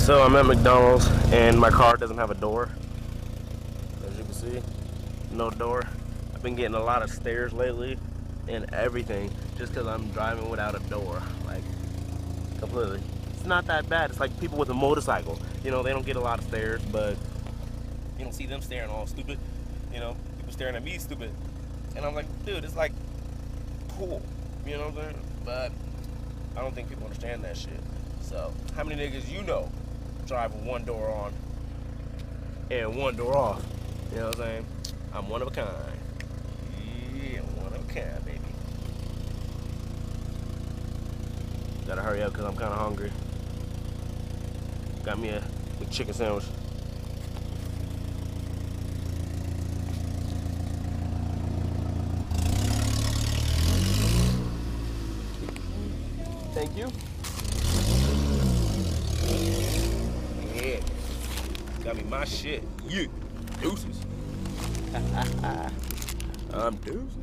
So I'm at McDonald's and my car doesn't have a door. As you can see, no door. I've been getting a lot of stares lately and everything just because I'm driving without a door. Like, completely. It's not that bad. It's like people with a motorcycle. You know, they don't get a lot of stares, but you don't see them staring all stupid. You know, people staring at me stupid. And I'm like, dude, it's like cool. You know what I'm saying? But I don't think people understand that shit. So, how many niggas you know drive with one door on and one door off? You know what I'm saying? I'm one of a kind. Yeah, one of a kind, baby. Gotta hurry up because I'm kind of hungry. Got me a chicken sandwich. Thank you. Yeah. Got me my shit. Yeah. Deuces. I'm deuces.